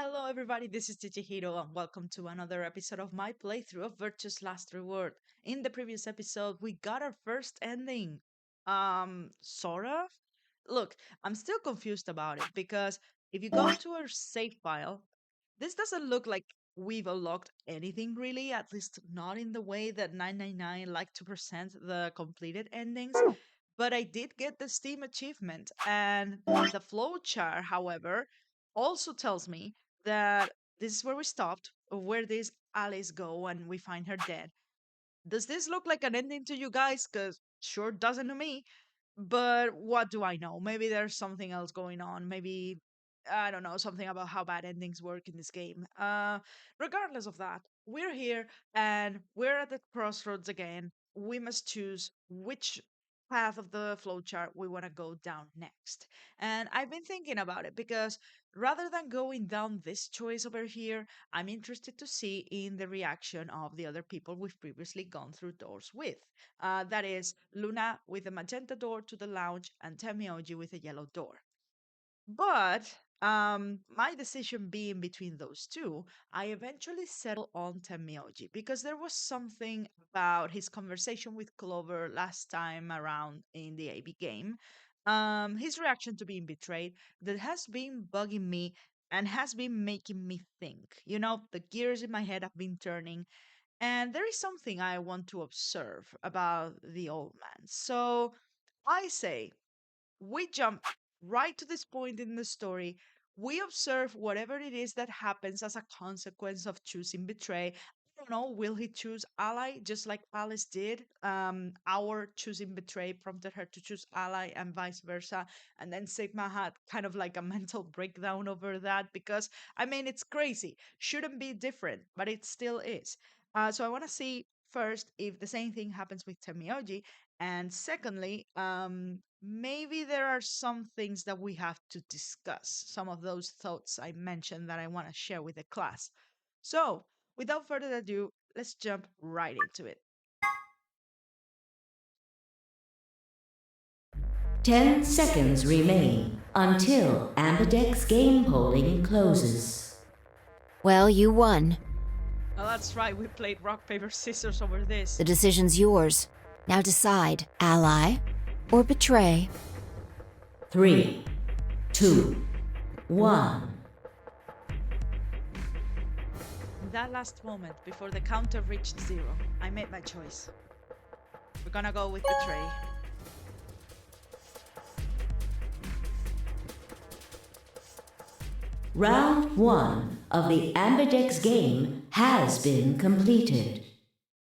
Hello, everybody. This is Hiro, and welcome to another episode of my playthrough of Virtue's Last Reward. In the previous episode, we got our first ending. Sort of. Look, I'm still confused about it because if you go to our save file, this doesn't look like we've unlocked anything really, at least not in the way that 999 like to present the completed endings. But I did get the Steam achievement, and the flowchart, however, also tells me that this is where we stopped, where these Alice go, and we find her dead. Does this look like an ending to you guys? Because sure doesn't to me. But what do I know? Maybe there's something else going on. Maybe I don't know, something about how bad endings work in this game. Regardless of that, we're here and we're at the crossroads again. We must choose which path of the flowchart we want to go down next. And I've been thinking about it because rather than going down this choice over here, I'm interested to see in the reaction of the other people we've previously gone through doors with. That is Luna with a magenta door to the lounge and Temioji with a yellow door. But my decision being between those two, I eventually settled on Temioji because there was something about his conversation with Clover last time around in the AB game, his reaction to being betrayed, that has been bugging me and has been making me think. You know, the gears in my head have been turning, and there is something I want to observe about the old man. So I say we jump right to this point in the story. We observe whatever it is that happens as a consequence of choosing betray. I don't know, will he choose ally just like Alice did? Our choosing betray prompted her to choose ally and vice versa. And then Sigma had kind of like a mental breakdown over that because, I mean, it's crazy. Shouldn't be different, but it still is. So I want to see first if the same thing happens with Temioji, and secondly, maybe there are some things that we have to discuss, some of those thoughts I mentioned that I want to share with the class. So, without further ado, let's jump right into it. 10 seconds remain until Ambidex game polling closes. Well, you won. Oh, that's right, we played rock, paper, scissors over this. The decision's yours. Now decide, ally or betray. 3, 2, 1. In that last moment, before the counter reached zero, I made my choice. We're gonna go with betray. Round 1 of the Ambidex game has been completed.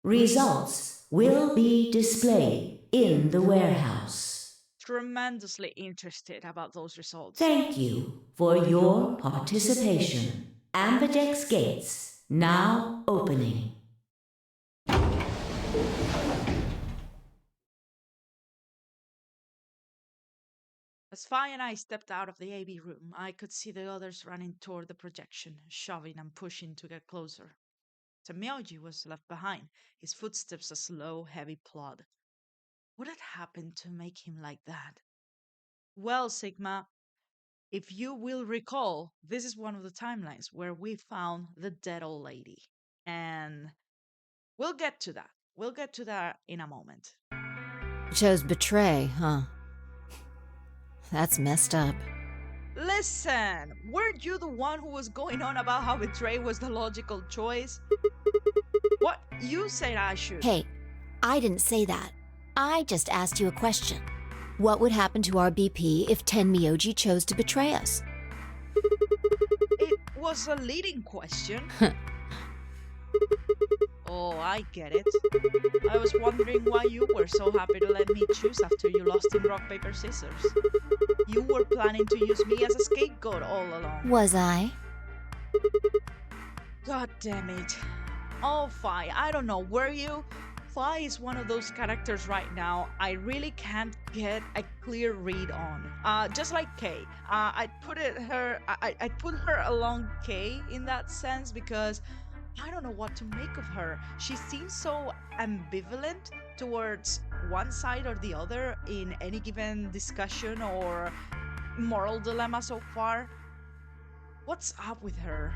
Results will be displayed in the warehouse. Tremendously interested about those results. Thank you for your participation. Ambidex gates now opening. As Fi and I stepped out of the AB room, I could see the others running toward the projection, shoving and pushing to get closer. Tamioji was left behind, his footsteps a slow, heavy plod. What had happened to make him like that? Well, Sigma, if you will recall, this is one of the timelines where we found the dead old lady. And we'll get to that. We'll get to that in a moment. You chose betray, huh? That's messed up. Listen, weren't you the one who was going on about how betray was the logical choice? What? You said I should. Hey, I didn't say that. I just asked you a question. What would happen to our BP if Tenmyoji chose to betray us? It was a leading question. Oh, I get it. I was wondering why you were so happy to let me choose after you lost in rock, paper, scissors. You were planning to use me as a scapegoat all along. Was I? God damn it. Oh, Fi, I don't know, were you? Fi is one of those characters right now I really can't get a clear read on. Just like Kay. I'd put her along Kay in that sense because I don't know what to make of her. She seems so ambivalent towards one side or the other in any given discussion or moral dilemma so far. What's up with her?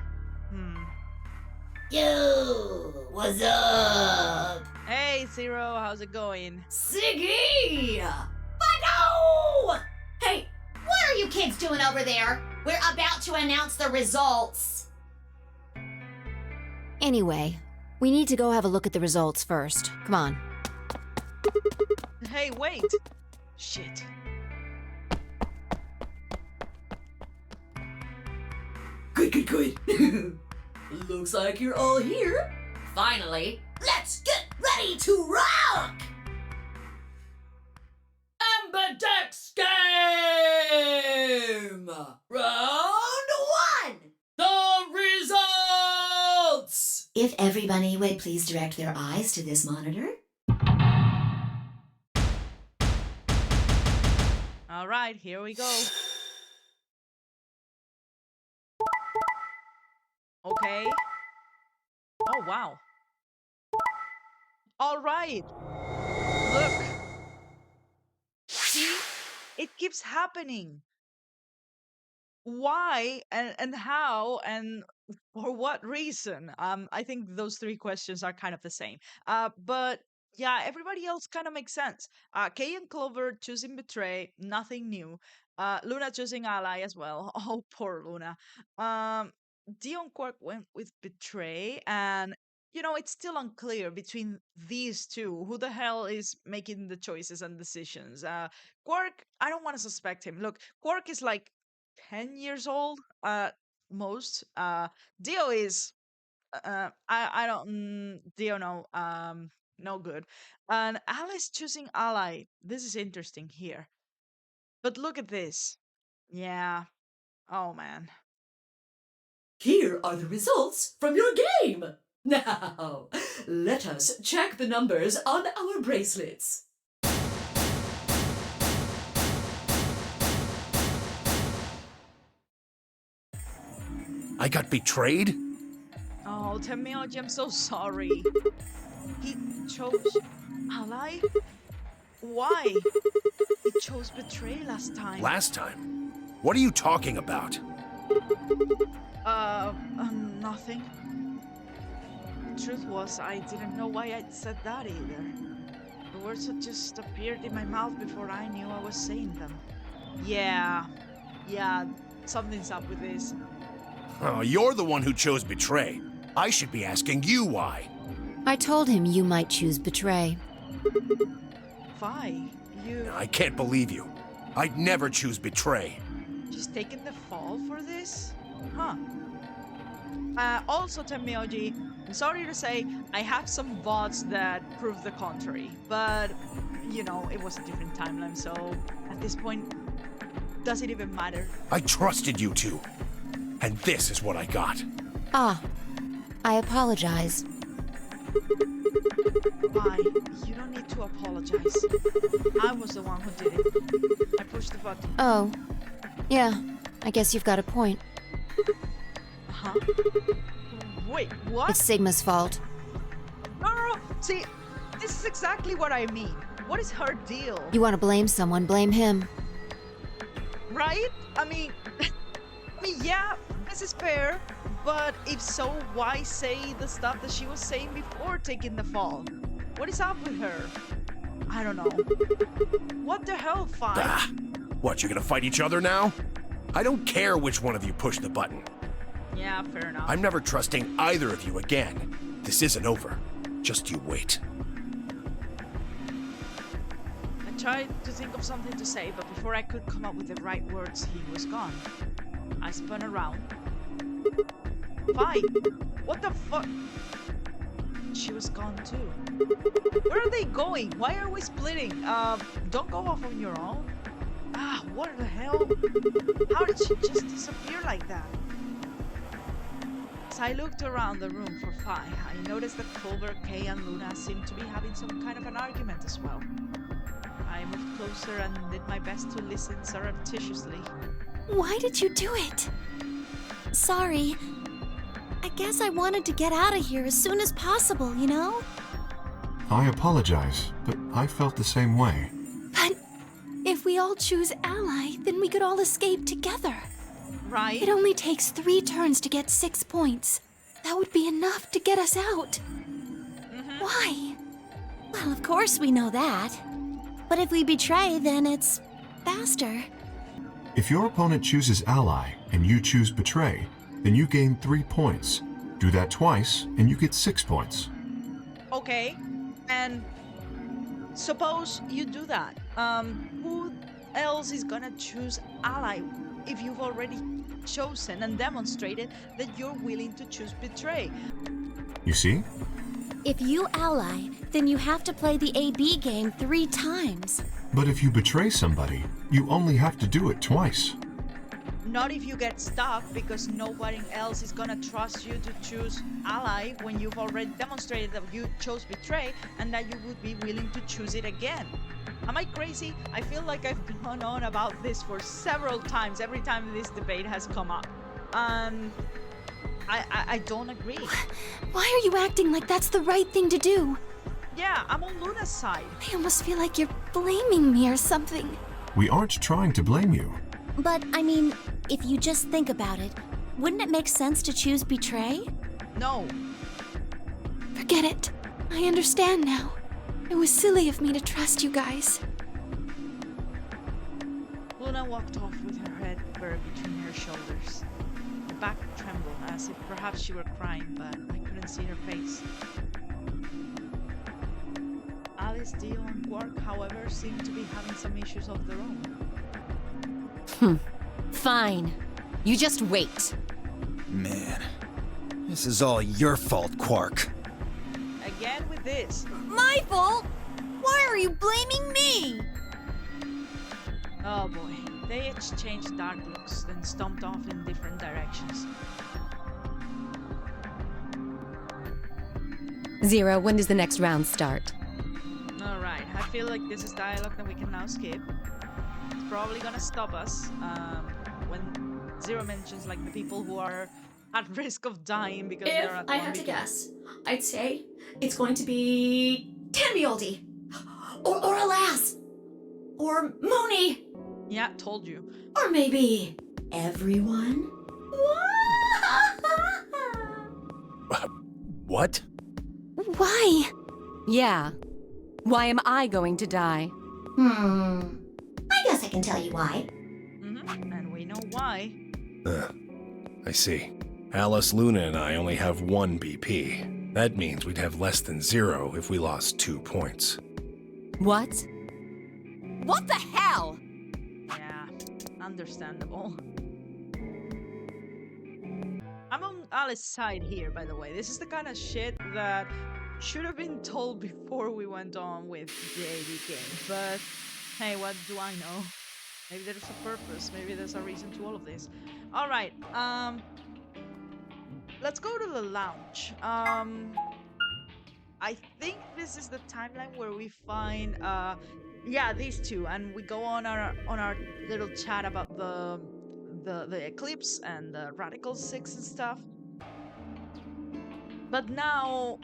Yo, what's up? Hey, Zero, how's it going? Siggy! But no! Hey, what are you kids doing over there? We're about to announce the results. Anyway, we need to go have a look at the results first. Come on. Hey, wait! Shit. Good. Looks like you're all here. Finally, let's get ready to rock! Amberdex game! Round 1! The results! If everybody would please direct their eyes to this monitor. Alright, here we go. Okay. Oh, wow. Alright. Look. See? It keeps happening. Why and how and for what reason? I think those three questions are kind of the same. But yeah, everybody else kind of makes sense. Kay and Clover choosing betray, nothing new. Luna choosing ally as well. Oh, poor Luna. Dion Quark went with betray, and it's still unclear between these two who the hell is making the choices and decisions. Quark, I don't want to suspect him. Look, Quark is like 10 years old at most. Dio is I don't Dio no no good. And Alice choosing ally. This is interesting here. But look at this. Yeah. Oh man. Here are the results from your game. Now, let us check the numbers on our bracelets. I got betrayed? Oh, Temioji, I'm so sorry. He chose ally? Why? He chose betray last time. Last time? What are you talking about? Nothing. Truth was, I didn't know why I'd said that either. The words had just appeared in my mouth before I knew I was saying them. Yeah, something's up with this. Oh, you're the one who chose betray. I should be asking you why. I told him you might choose betray. Why? You I can't believe you. I'd never choose betray. just taken the fall for this? Huh. Also, Temioji, I'm sorry to say, I have some VODs that prove the contrary. But, it was a different timeline, so at this point, does it even matter? I trusted you two. And this is what I got. Ah, I apologize. Why? You don't need to apologize. I was the one who did it. I pushed the button. Oh, yeah, I guess you've got a point. Huh? Wait, what? It's Sigma's fault. No. See, this is exactly what I mean. What is her deal? You want to blame someone, blame him. Right? I mean, yeah, this is fair. But if so, why say the stuff that she was saying before taking the fall? What is up with her? I don't know. What the hell, Fine? Ah, what, you're gonna fight each other now? I don't care which one of you pushed the button. Yeah, fair enough. I'm never trusting either of you again. This isn't over. Just you wait. I tried to think of something to say, but before I could come up with the right words, he was gone. I spun around. Fine. What the fuck? She was gone too. Where are they going? Why are we splitting? Don't go off on your own. What the hell? How did she just disappear like that? As I looked around the room for Fi, I noticed that Clover, Kay, and Luna seemed to be having some kind of an argument as well. I moved closer and did my best to listen surreptitiously. Why did you do it? Sorry. I guess I wanted to get out of here as soon as possible, you know? I apologize, but I felt the same way. But if we all choose ally, then we could all escape together. right? It only takes 3 turns to get 6 points. That would be enough to get us out. Why? Well, of course we know that. But if we betray, then it's faster. If your opponent chooses ally and you choose betray, then you gain 3 points. Do that twice and you get 6 points. Okay, and suppose you do that. Who else is gonna choose ally if you've already chosen and demonstrated that you're willing to choose betray? You see? If you ally, then you have to play the AB game 3 times. But if you betray somebody, you only have to do it twice. Not if you get stuck, because nobody else is gonna trust you to choose ally when you've already demonstrated that you chose betray and that you would be willing to choose it again. Am I crazy? I feel like I've gone on about this for several times, every time this debate has come up. I don't agree. Why are you acting like that's the right thing to do? Yeah, I'm on Luna's side. I almost feel like you're blaming me or something. We aren't trying to blame you. But, I mean, if you just think about it, wouldn't it make sense to choose betray? No. Forget it. I understand now. It was silly of me to trust you guys. Luna walked off with her head buried between her shoulders. Her back trembled as if perhaps she were crying, but I couldn't see her face. Alice, Dio, and Quark, however, seemed to be having some issues of their own. Fine. You just wait. Man, this is all your fault, Quark. Again with this. My fault? Why are you blaming me? Oh boy. They exchanged dark looks, then stomped off in different directions. Zero, when does the next round start? Alright, I feel like this is dialogue that we can now skip. It's probably gonna stop us when Zero mentions like the people who are at risk of dying because they're at If I had to guess, I'd say it's going to be Tenmyoldi, or Alas, or Mooney, Yeah, told you. or maybe everyone. What? Why? Yeah. Why am I going to die? I guess I can tell you why. And we know why. I see. Alice, Luna, and I only have 1 BP. That means we'd have less than 0 if we lost 2 points. What? What the hell? Yeah, understandable. I'm on Alice's side here, by the way. This is the kind of shit that should have been told before we went on with the AD game. But hey, what do I know? Maybe there's a purpose. Maybe there's a reason to all of this. All right. Let's go to the lounge. I think this is the timeline where we find yeah, these two, and we go on our little chat about the eclipse and the radical 6 and stuff. But now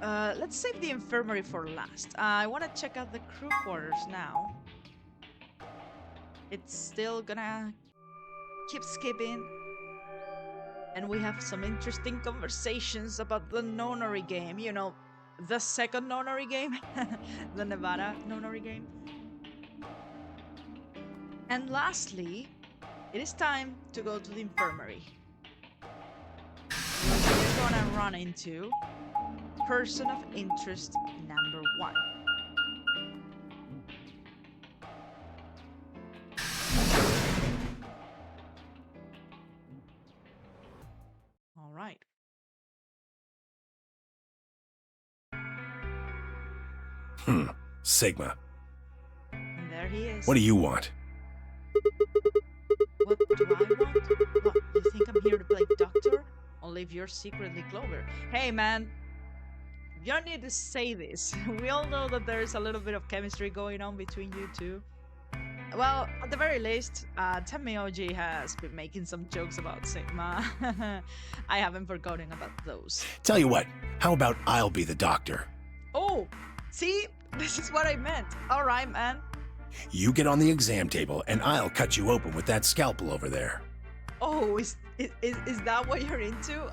let's save the infirmary for last. I want to check out the crew quarters now. It's still gonna keep skipping. And we have some interesting conversations about the Nonary game. You know, the second Nonary game. The Nevada Nonary game. And lastly, it is time to go to the infirmary. We're gonna run into person of interest number 1. All right. Sigma. And there he is. What do you want? What do I want? What, you think I'm here to play doctor? Only if you're secretly Clover. Hey man, you don't need to say this. We all know that there's a little bit of chemistry going on between you two. Well, at the very least, Tenmyoldi has been making some jokes about Sigma. I haven't forgotten about those. Tell you what, how about I'll be the doctor? Oh, see? This is what I meant. Alright, man. You get on the exam table and I'll cut you open with that scalpel over there. Oh, is that what you're into?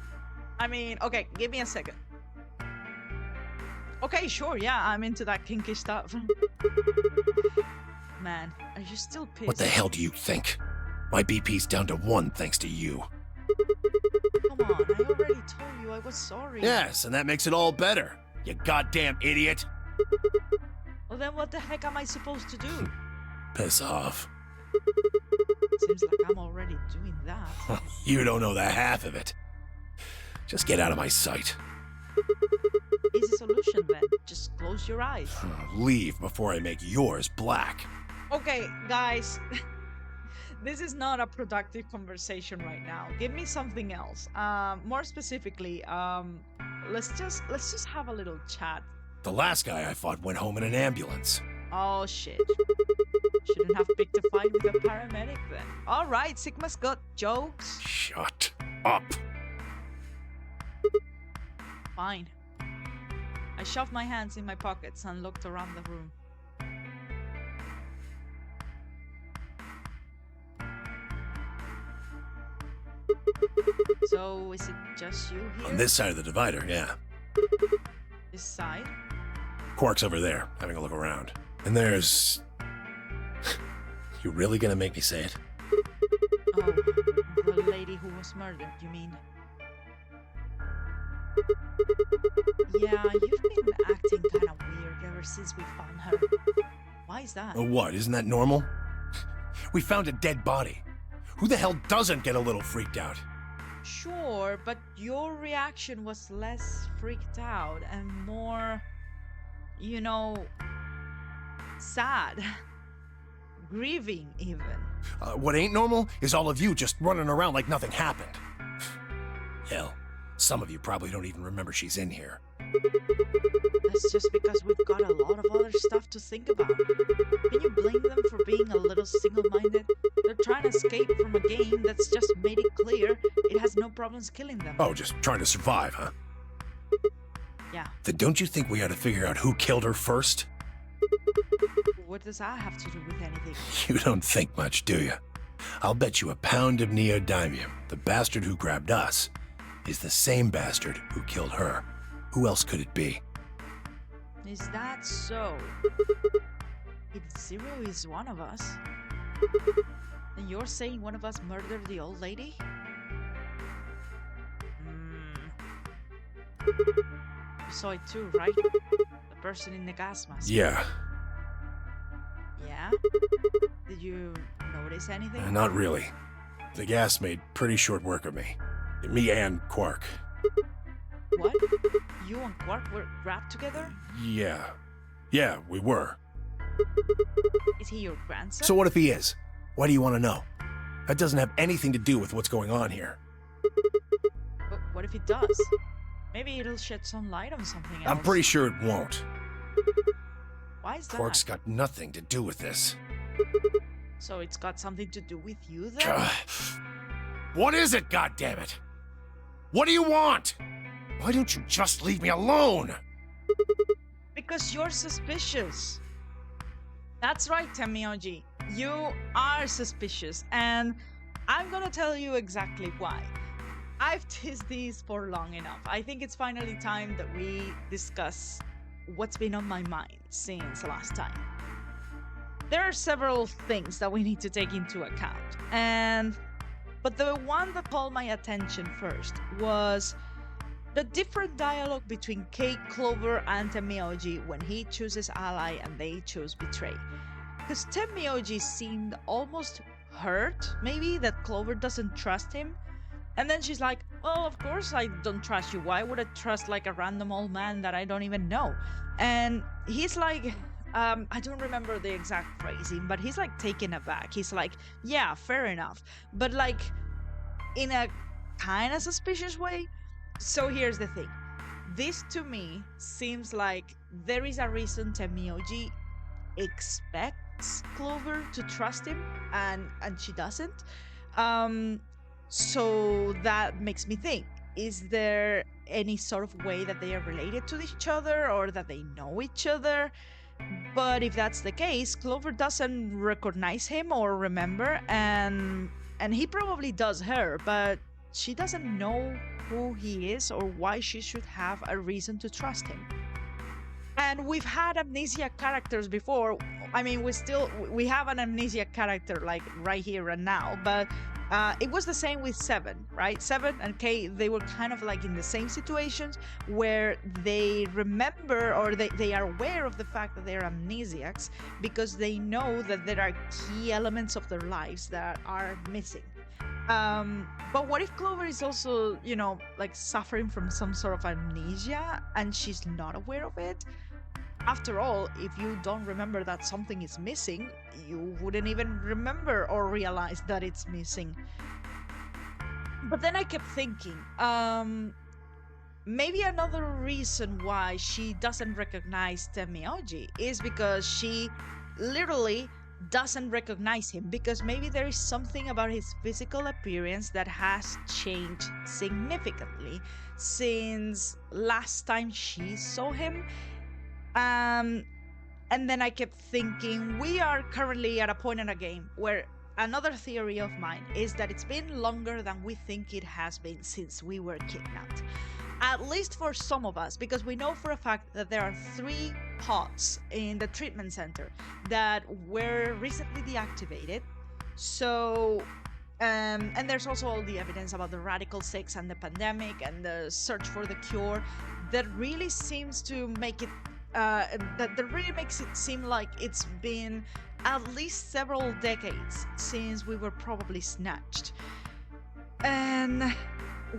I mean, okay, give me a second. Okay, sure, yeah, I'm into that kinky stuff. Man, are you still pissed? What the hell do you think? My BP's down to 1 thanks to you. Come on, I already told you I was sorry. Yes, and that makes it all better. You goddamn idiot. Well, then what the heck am I supposed to do? Piss off. Seems like I'm already doing that. You don't know the half of it. Just get out of my sight. Easy solution then. Just close your eyes. Leave before I make yours black. Okay, guys. This is not a productive conversation right now. Give me something else. More specifically, let's just have a little chat. The last guy I fought went home in an ambulance. Oh shit. Shouldn't have picked a fight with a paramedic then. Alright, Sigma's got jokes. Shut up. Fine. I shoved my hands in my pockets and looked around the room. So, is it just you here? On this side of the divider, yeah. This side? Quark's over there, having a look around. And there's... You really gonna make me say it? Oh, the lady who was murdered, you mean? Yeah, you've been acting kind of weird ever since we found her. Why is that? Oh, what? Isn't that normal? We found a dead body. Who the hell doesn't get a little freaked out? Sure, but your reaction was less freaked out and more, you know, sad. Grieving, even. What ain't normal is all of you just running around like nothing happened. Hell, some of you probably don't even remember she's in here. That's just because we've got a lot of other stuff to think about. Can you blame them for being a little single-minded? They're trying to escape from a game that's just made it clear it has no problems killing them. Oh, just trying to survive, huh? Yeah. Then don't you think we ought to figure out who killed her first? What does that have to do with anything? You don't think much, do you? I'll bet you a pound of neodymium the bastard who grabbed us is the same bastard who killed her. Who else could it be? Is that so? If Zero is one of us, then you're saying one of us murdered the old lady? You saw it too, right? The person in the gas mask. Yeah. Yeah? Did you notice anything? Not really. The gas made pretty short work of me. Me and Quark. What? You and Quark were wrapped together? Yeah. Yeah, we were. Is he your grandson? So what if he is? Why do you want to know? That doesn't have anything to do with what's going on here. But what if it does? Maybe it'll shed some light on something else. I'm pretty sure it won't. Why is that? Quark's got nothing to do with this. So it's got something to do with you then? What is it, goddammit? What do you want? Why don't you just leave me alone? Because you're suspicious. That's right, Temioji. You are suspicious, and I'm gonna tell you exactly why. I've teased these for long enough. I think it's finally time that we discuss what's been on my mind since last time. There are several things that we need to take into account, but the one that called my attention first was the different dialogue between Kate, Clover, and Temioji when he chooses ally and they choose betray. Because Temioji seemed almost hurt, maybe, that Clover doesn't trust him. And then she's like, well, of course I don't trust you. Why would I trust like a random old man that I don't even know? And he's like, I don't remember the exact phrasing, but he's like taken aback. He's like, yeah, fair enough. But like in a kind of suspicious way. So here's the thing. This to me seems like there is a reason Temioji expects Clover to trust him and she doesn't. So that makes me think, is there any sort of way that they are related to each other or that they know each other? But if that's the case, Clover doesn't recognize him or remember, and and he probably does her, but she doesn't know who he is or why she should have a reason to trust him. And we've had amnesia characters before. I mean, we have an amnesia character like right here and now, but it was the same with Seven, right? Seven and Kay, they were kind of like in the same situations where they remember or they are aware of the fact that they're amnesiacs because they know that there are key elements of their lives that are missing. But what if Clover is also, like suffering from some sort of amnesia and she's not aware of it? After all, if you don't remember that something is missing, you wouldn't even remember or realize that it's missing. But then I kept thinking, maybe another reason why she doesn't recognize Temioji is because she literally doesn't recognize him, because maybe there is something about his physical appearance that has changed significantly since last time she saw him. And then I kept thinking, we are currently at a point in a game where another theory of mine is that it's been longer than we think it has been since we were kidnapped. At least for some of us, because we know for a fact that there are 3 pods in the treatment center that were recently deactivated. So, and there's also all the evidence about the Radical 6 and the pandemic and the search for the cure that really seems to make it that really makes it seem like it's been at least several decades since we were probably snatched. And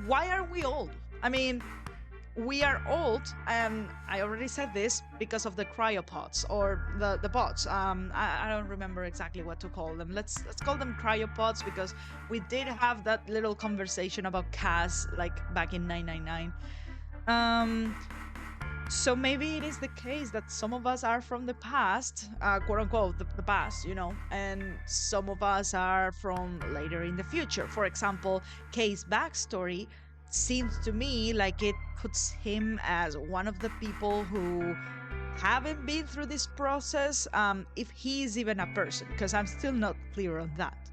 why are we old? I mean, we are old, and I already said this, because of the cryopods or the pods. I don't remember exactly what to call them. Let's call them cryopods, because we did have that little conversation about Cass like back in 999. So maybe it is the case that some of us are from the past, quote unquote, the past, and some of us are from later in the future. For example, Kay's backstory seems to me like it puts him as one of the people who haven't been through this process, if he's even a person, because I'm still not clear on that.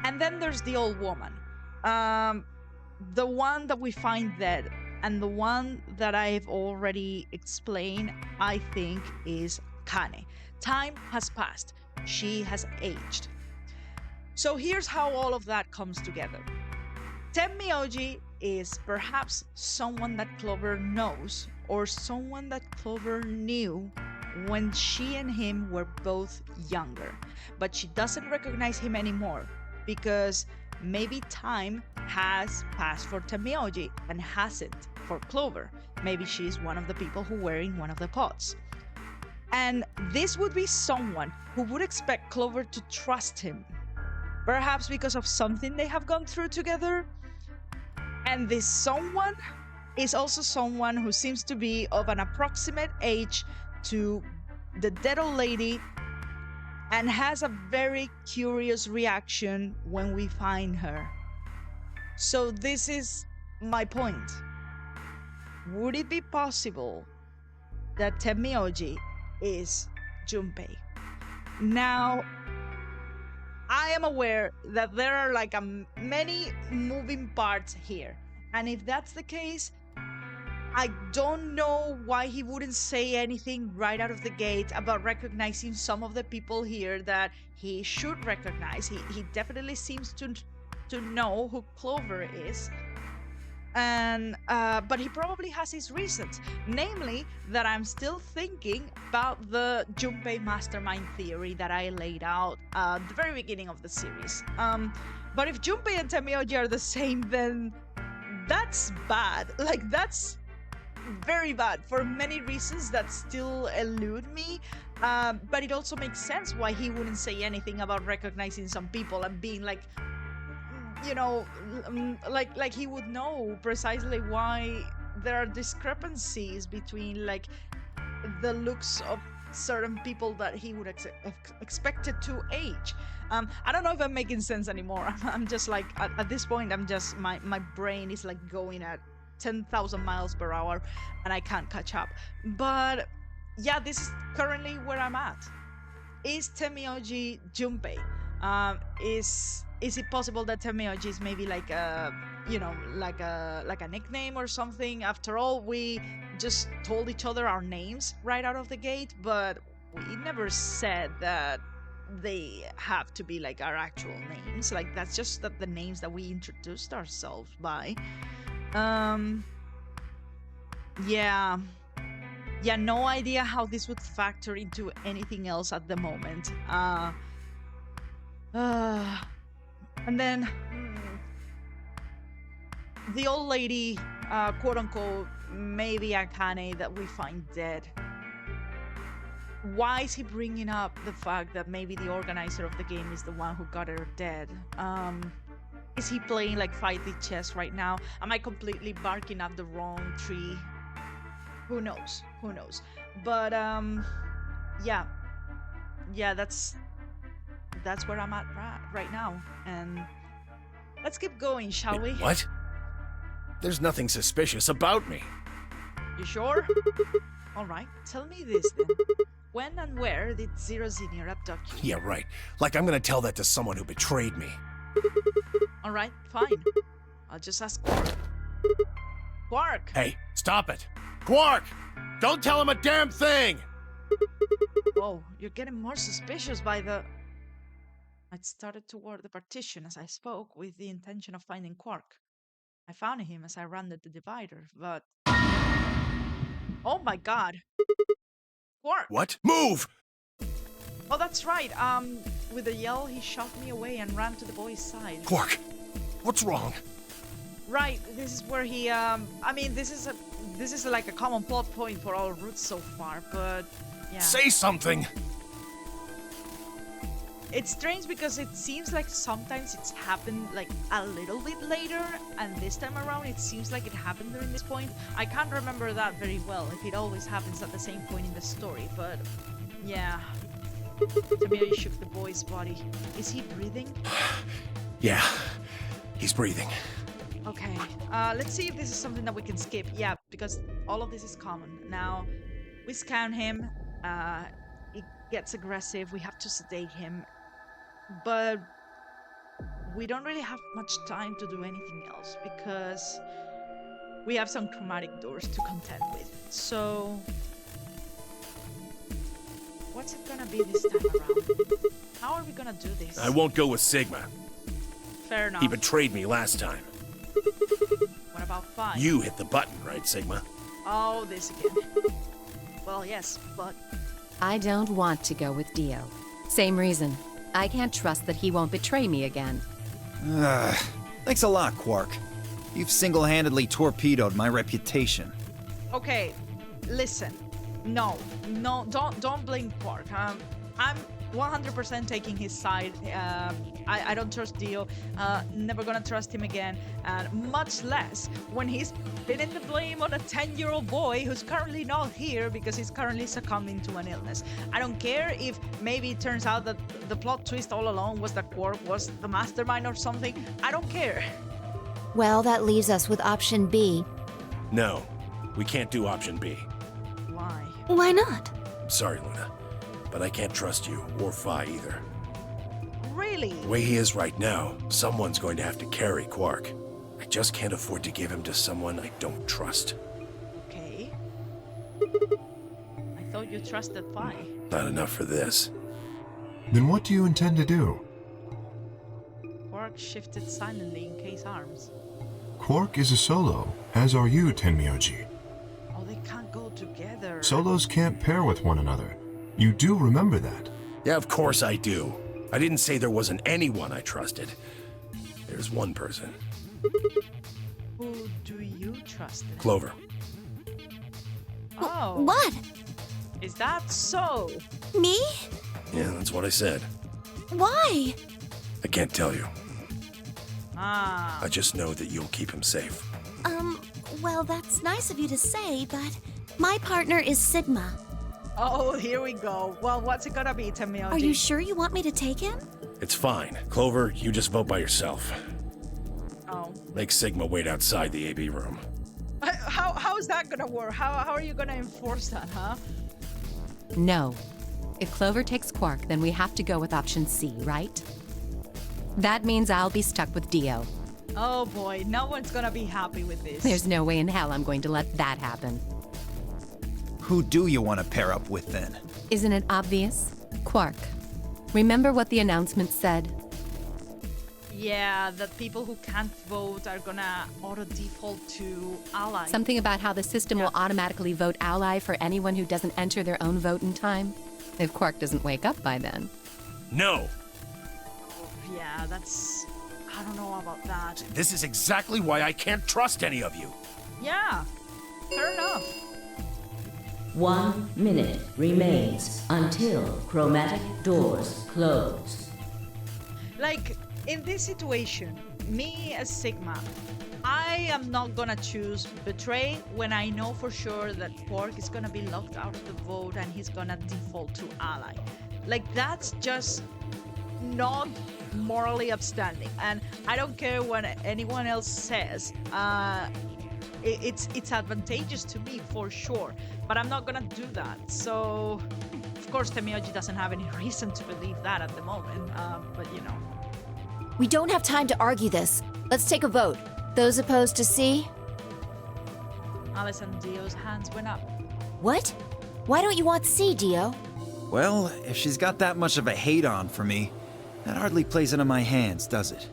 And then there's the old woman, the one that we find dead. And the one that I've already explained, I think, is Kane. Time has passed. She has aged. So here's how all of that comes together. Tenmyoji is perhaps someone that Clover knows, or someone that Clover knew when she and him were both younger. But she doesn't recognize him anymore because maybe time has passed for Tenmyoji and hasn't for Clover. Maybe she's one of the people who were in one of the pods. And this would be someone who would expect Clover to trust him. Perhaps because of something they have gone through together. And this someone is also someone who seems to be of an approximate age to the dead old lady and has a very curious reaction when we find her. So this is my point. Would it be possible that Tenmyoji is Junpei? Now, I am aware that there are like many moving parts here. And if that's the case, I don't know why he wouldn't say anything right out of the gate about recognizing some of the people here that he should recognize. He definitely seems to know who Clover is. And but he probably has his reasons, namely that I'm still thinking about the Junpei mastermind theory that I laid out at the very beginning of the series. But if Junpei and Tenmyoji are the same, then that's bad. Like, that's very bad for many reasons that still elude me. But it also makes sense why he wouldn't say anything about recognizing some people and being like, like he would know precisely why there are discrepancies between like the looks of certain people that he would expected to age. I don't know if I'm making sense anymore. I'm just like at this point I'm just my brain is like going at 10,000 miles per hour and I can't catch up. But yeah, this is currently where I'm at. Is Tenmyoji Junpei? Is it possible that Temeoji is maybe like a like a nickname or something? After all, we just told each other our names right out of the gate, but we never said that they have to be like our actual names. Like that's just the names that we introduced ourselves by. Yeah. Yeah, no idea how this would factor into anything else at the moment. And then the old lady, quote unquote, maybe Akane that we find dead. Why is he bringing up the fact that maybe the organizer of the game is the one who got her dead? Is he playing like 5D chess right now? Am I completely barking up the wrong tree? Who knows? Who knows? But yeah, that's where I'm at right now, and let's keep going, shall we? What? There's nothing suspicious about me. You sure? All right, tell me this then. When and where did Zero Zinnier abduct you? Yeah, right. Like I'm gonna tell that to someone who betrayed me. All right, fine. I'll just ask Quark. Quark! Hey, stop it! Quark! Don't tell him a damn thing! Oh, you're getting more suspicious by the... I started toward the partition as I spoke with the intention of finding Quark. I found him as I rounded the divider, but... Oh my god! Quark! What? Move! Oh, that's right. With a yell, he shoved me away and ran to the boy's side. Quark! What's wrong? Right, this is where he, I mean, this is like a common plot point for all routes so far, but... Yeah. Say something! It's strange because it seems like sometimes it's happened like a little bit later, and this time around it seems like it happened during this point. I can't remember that very well, if it always happens at the same point in the story, but yeah. Tamiri shook the boy's body. Is he breathing? Yeah, he's breathing. Okay, let's see if this is something that we can skip. Yeah, because all of this is common. Now, we scan him, he gets aggressive, we have to sedate him. But we don't really have much time to do anything else because we have some chromatic doors to contend with. So, what's it gonna be this time around? How are we gonna do this? I won't go with Sigma. Fair enough. He betrayed me last time. What about 5? You hit the button, right, Sigma? Oh, this again. Well, yes, but... I don't want to go with Dio. Same reason. I can't trust that he won't betray me again. Thanks a lot, Quark. You've single-handedly torpedoed my reputation. Okay, listen. No, don't blame Quark. I'm 100% taking his side. I don't trust Dio. Never gonna trust him again. And much less when he's pinning the blame on a 10-year-old boy who's currently not here because he's currently succumbing to an illness. I don't care if maybe it turns out that the plot twist all along was that Quark was the mastermind or something. I don't care. Well, that leaves us with option B. No, we can't do option B. Why? Why not? I'm sorry, Luna, but I can't trust you or Phi either. Really? The way he is right now, someone's going to have to carry Quark. I just can't afford to give him to someone I don't trust. Okay. I thought you trusted Phi. Not enough for this. Then what do you intend to do? Quark shifted silently in Kei's arms. Quark is a solo, as are you, Tenmyoji. Oh, they can't go together. Solos can't pair with one another. You do remember that. Yeah, of course I do. I didn't say there wasn't anyone I trusted. There's one person. Who do you trust then? Clover. Oh. What? Is that so? Me? Yeah, that's what I said. Why? I can't tell you. Ah. I just know that you'll keep him safe. Well, that's nice of you to say, but my partner is Sigma. Oh, here we go. Well, what's it gonna be, Tamioji? Are you sure you want me to take him? It's fine. Clover, you just vote by yourself. Oh. Make Sigma wait outside the AB room. How is that gonna work? How are you gonna enforce that, huh? No. If Clover takes Quark, then we have to go with option C, right? That means I'll be stuck with Dio. Oh boy, no one's gonna be happy with this. There's no way in hell I'm going to let that happen. Who do you want to pair up with then? Isn't it obvious? Quark. Remember what the announcement said? Yeah, that people who can't vote are gonna auto-default to ally. Something about how the system will automatically vote ally for anyone who doesn't enter their own vote in time? If Quark doesn't wake up by then. No! Yeah, that's... I don't know about that. This is exactly why I can't trust any of you. Yeah, fair enough. 1 minute remains until chromatic doors close. Like, in this situation, me as Sigma, I am not gonna choose Betray when I know for sure that Quark is gonna be locked out of the vote and he's gonna default to ally. Like, that's just not morally upstanding. And I don't care what anyone else says. It's advantageous to me for sure, but I'm not gonna do that. So, of course, Temioji doesn't have any reason to believe that at the moment, but you know. We don't have time to argue this. Let's take a vote. Those opposed to C? Alice and Dio's hands went up. What? Why don't you want C, Dio? Well, if she's got that much of a hate on for me, that hardly plays into my hands, does it?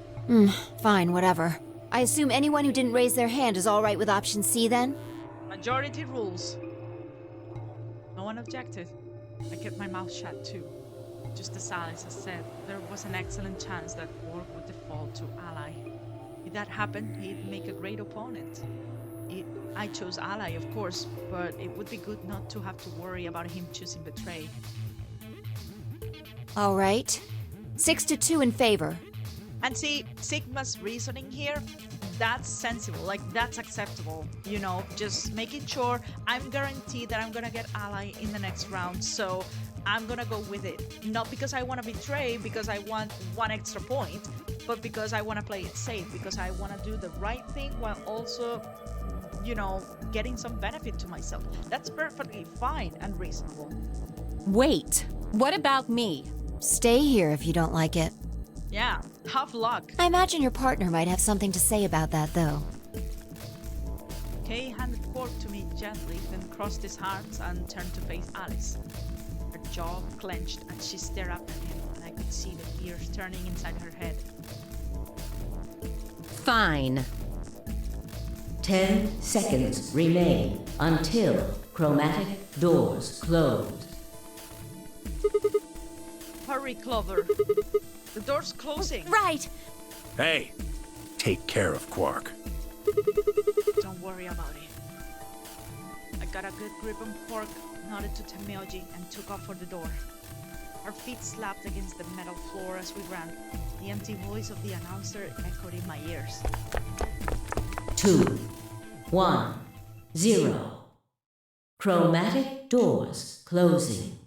Fine, whatever. I assume anyone who didn't raise their hand is all right with option C then? Majority rules. No one objected. I kept my mouth shut too. Just as Alice has said, there was an excellent chance that Quark would default to ally. If that happened, he'd make a great opponent. I chose ally, of course, but it would be good not to have to worry about him choosing Betray. All right. 6-2 in favor. And see, Sigma's reasoning here, that's sensible, like that's acceptable. You know, just making sure I'm guaranteed that I'm gonna get ally in the next round, so I'm gonna go with it. Not because I want to betray, because I want 1 extra point, but because I want to play it safe, because I want to do the right thing while also, you know, getting some benefit to myself. That's perfectly fine and reasonable. Wait, what about me? Stay here if you don't like it. Yeah, have luck. I imagine your partner might have something to say about that, though. Kay handed Quark to me gently, then crossed his arms and turned to face Alice. Her jaw clenched and she stared up at him, and I could see the gears turning inside her head. Fine. 10 seconds remain until chromatic doors close. Hurry, Clover. The door's closing. Right. Hey, take care of Quark. Don't worry about it. I got a good grip on Quark, nodded to Temioji, and took off for the door. Our feet slapped against the metal floor as we ran. The empty voice of the announcer echoed in my ears. 2, 1, 0. Chromatic doors closing.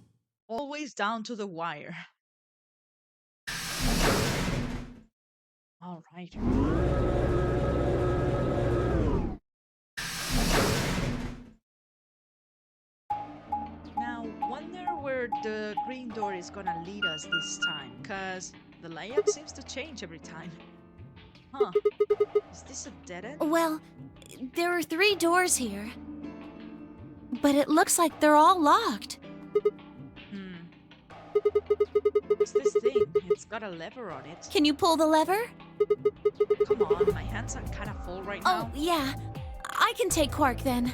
Always down to the wire. All right. Now, wonder where the green door is gonna lead us this time, cause the layout seems to change every time. Huh. Is this a dead end? Well, there are 3 doors here. But it looks like they're all locked. What's this thing? It's got a lever on it. Can you pull the lever? Come on, my hands are kind of full right now. Oh, yeah. I can take Quark then.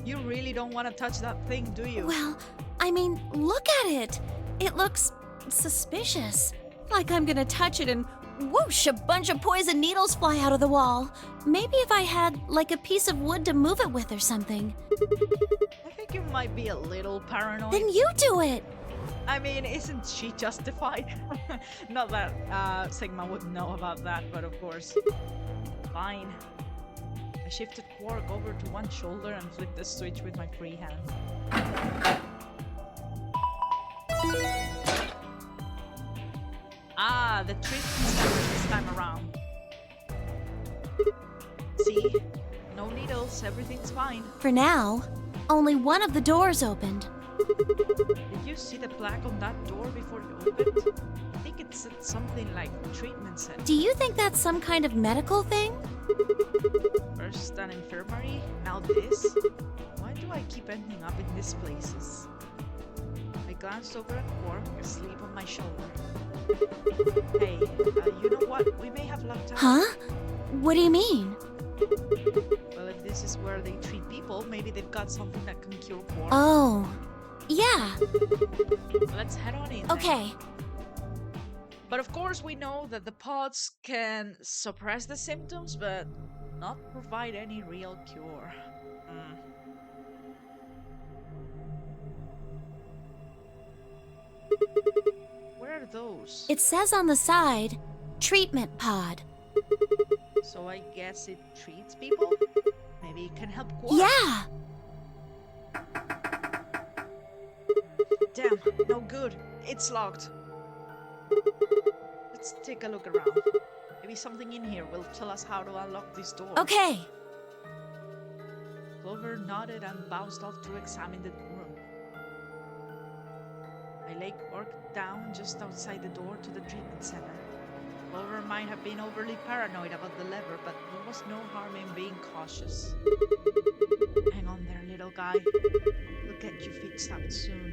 You really don't want to touch that thing, do you? Well, I mean, look at it. It looks suspicious. Like I'm gonna touch it and whoosh, a bunch of poison needles fly out of the wall. Maybe if I had, like, a piece of wood to move it with or something. I think you might be a little paranoid. Then you do it. I mean, isn't she justified? Not that Sigma would know about that, but of course. Fine. I shifted Quark over to one shoulder and flipped the switch with my free hand. Ah, the treatment's better this time around. See? No needles, everything's fine. For now, only one of the doors opened. Did you see the plaque on that door before you opened? I think it said something like treatment center. Do you think that's some kind of medical thing? First an infirmary, now this? Why do I keep ending up in these places? I glanced over at Quark, asleep on my shoulder. Hey, you know what? We may have lucked out. Huh? What do you mean? Well, if this is where they treat people, maybe they've got something that can cure Quark. Oh, yeah. Let's head on in. Okay. Then. But of course, we know that the pods can suppress the symptoms, but not provide any real cure. Where are those? It says on the side, treatment pod. So I guess it treats people? Maybe it can help Quark? Yeah! Damn, no good. It's locked. Let's take a look around. Maybe something in here will tell us how to unlock this door. Okay. Clover nodded and bounced off to examine the room. I laid Quark down just outside the door to the treatment center. Clover might have been overly paranoid about the lever, but there was no harm in being cautious. Hang on there, little guy. We'll get you fixed up soon.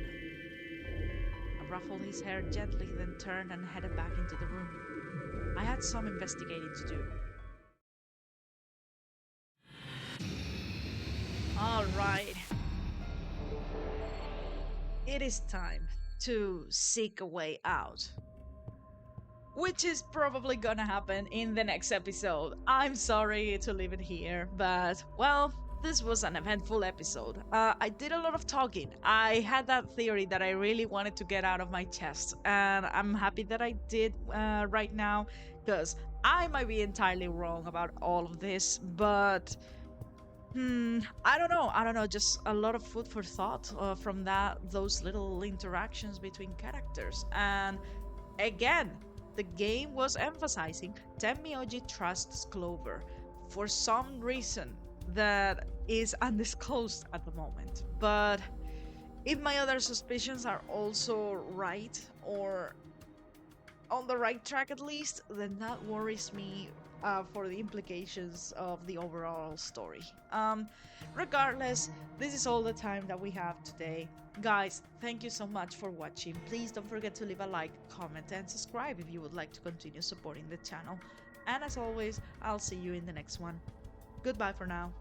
I ruffled his hair gently, then turned and headed back into the room. I had some investigating to do. Alright. It is time to seek a way out. Which is probably gonna happen in the next episode. I'm sorry to leave it here, but, well, this was an eventful episode. I did a lot of talking. I had that theory that I really wanted to get out of my chest, and I'm happy that I did right now, because I might be entirely wrong about all of this, but I don't know, just a lot of food for thought from those little interactions between characters. And again, the game was emphasizing Tenmyoji trusts Clover for some reason that is undisclosed at the moment. But if my other suspicions are also right, or on the right track at least, then that worries me for the implications of the overall story. Regardless, this is all the time that we have today. Guys, thank you so much for watching. Please don't forget to leave a like, comment, and subscribe if you would like to continue supporting the channel. And as always, I'll see you in the next one. Goodbye for now.